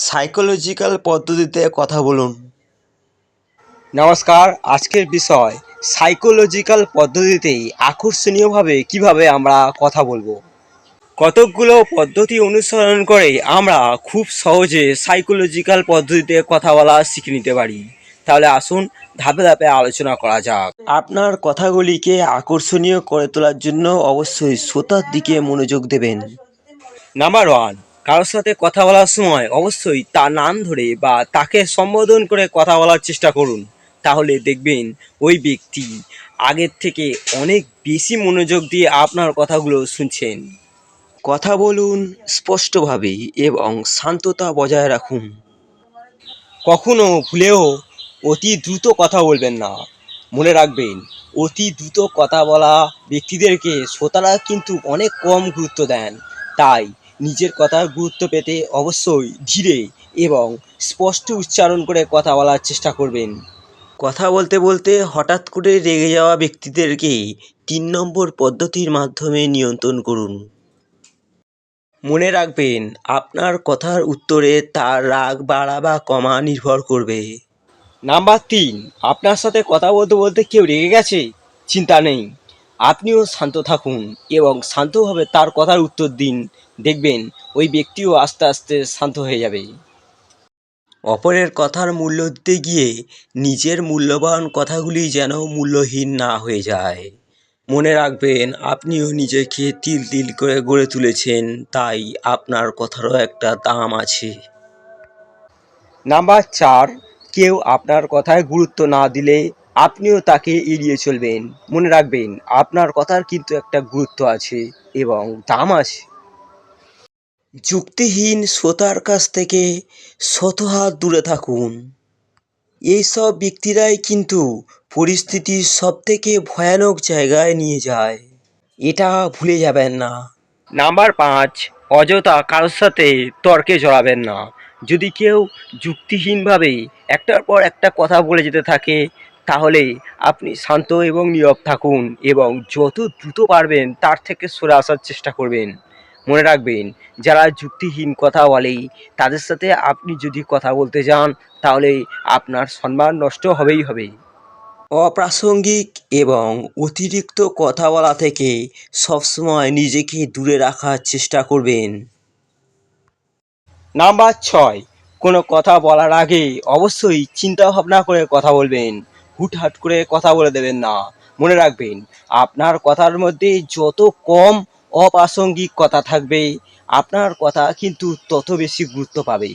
Psychological পদ্ধতিতে কথা বলুন। নমস্কার, আজকের বিষয় সাইকোলজিক্যাল পদ্ধতিতে আকর্ষণীয়ভাবে কিভাবে আমরা কথা বলবো। কতকগুলো পদ্ধতি অনুসরণ করে আমরা খুব সহজে সাইকোলজিক্যাল পদ্ধতিতে কথা বলা শিখে নিতে পারি। তাহলে আসুন ধাপে ধাপে আলোচনা করা যাক। আপনার কথাগুলিকে আকর্ষণীয় করে তোলার জন্য অবশ্যই শ্রোতার দিকে মনোযোগ দেবেন। নাম্বার ওয়ান, কারোর সাথে কথা বলার সময় অবশ্যই তার নাম ধরে বা তাকে সম্বোধন করে কথা বলার চেষ্টা করুন। তাহলে দেখবেন ওই ব্যক্তি আগের থেকে অনেক বেশি মনোযোগ দিয়ে আপনার কথাগুলো শুনছেন। কথা বলুন স্পষ্টভাবে এবং শান্ততা বজায় রাখুন। কখনো ভুলেও অতি দ্রুত কথা বলবেন না। মনে রাখবেন, অতি দ্রুত কথা বলা ব্যক্তিদেরকে শ্রোতারা কিন্তু অনেক কম গুরুত্ব দেন। তাই নিজের কথার গুরুত্ব পেতে অবশ্যই ধীরে এবং স্পষ্ট উচ্চারণ করে কথা বলার চেষ্টা করবেন। কথা বলতে বলতে হঠাৎ করে রেগে যাওয়া ব্যক্তিদেরকে 3 নম্বর পদ্ধতির মাধ্যমে নিয়ন্ত্রণ করুন। মনে রাখবেন, আপনার কথার উত্তরে তার রাগ বাড়া বা কমা নির্ভর করবে। নাম্বার তিন, আপনার সাথে কথা বলতে বলতে কেউ রেগে গেছে, চিন্তা নেই, আপনিও শান্ত থাকুন এবং শান্তভাবে তার কথার উত্তর দিন। দেখবেন ওই ব্যক্তিও আস্তে আস্তে শান্ত হয়ে যাবে। অপরের কথার মূল্য দিতে গিয়ে নিজের মূল্যবান কথাগুলি যেন মূল্যহীন না হয়ে যায়। মনে রাখবেন, আপনিও নিজেকে তিল তিল করে গড়ে তুলেছেন, তাই আপনার কথারও একটা দাম আছে। নাম্বার চার, কেউ আপনার কথায় গুরুত্ব না দিলে আপনিও তাকে এড়িয়ে চলবেন। মনে রাখবেন, আপনার কথার কিন্তু একটা গুরুত্ব আছে এবং দাম আছে। যুক্তিহীন শ্রোতার কাছ থেকে শত হাত দূরে থাকুন। এইসব ব্যক্তিরাই কিন্তু পরিস্থিতির সবথেকে ভয়ানক জায়গায় নিয়ে যায়, এটা ভুলে যাবেন না। নাম্বার পাঁচ, অযথা কারোর সাথে তর্কে জড়াবেন না। যদি কেউ যুক্তিহীনভাবে একটার পর একটা কথা বলে যেতে থাকে, তাহলে আপনি শান্ত এবং নীরব থাকুন এবং যত দ্রুত পারবেন তার থেকে সরে আসার চেষ্টা করবেন। মনে রাখবেন, যারা যুক্তিহীন কথা বলে তাদের সাথে আপনি যদি কথা বলতে যান, তাহলে আপনার সম্মান নষ্ট হবেই হবে। অপ্রাসঙ্গিক এবং অতিরিক্ত কথা বলা থেকে সবসময় নিজেকে দূরে রাখার চেষ্টা করবেন। নাম্বার ছয়, কোনো কথা বলার আগে অবশ্যই চিন্তা ভাবনা করে কথা বলবেন। হুটহাট করে কথা বলে দেবেন না। মনে রাখবেন, আপনার কথার মধ্যে যত কম অপ্রাসঙ্গিক কথা থাকবে, আপনার কথা কিন্তু তত বেশি গুরুত্ব পাবে।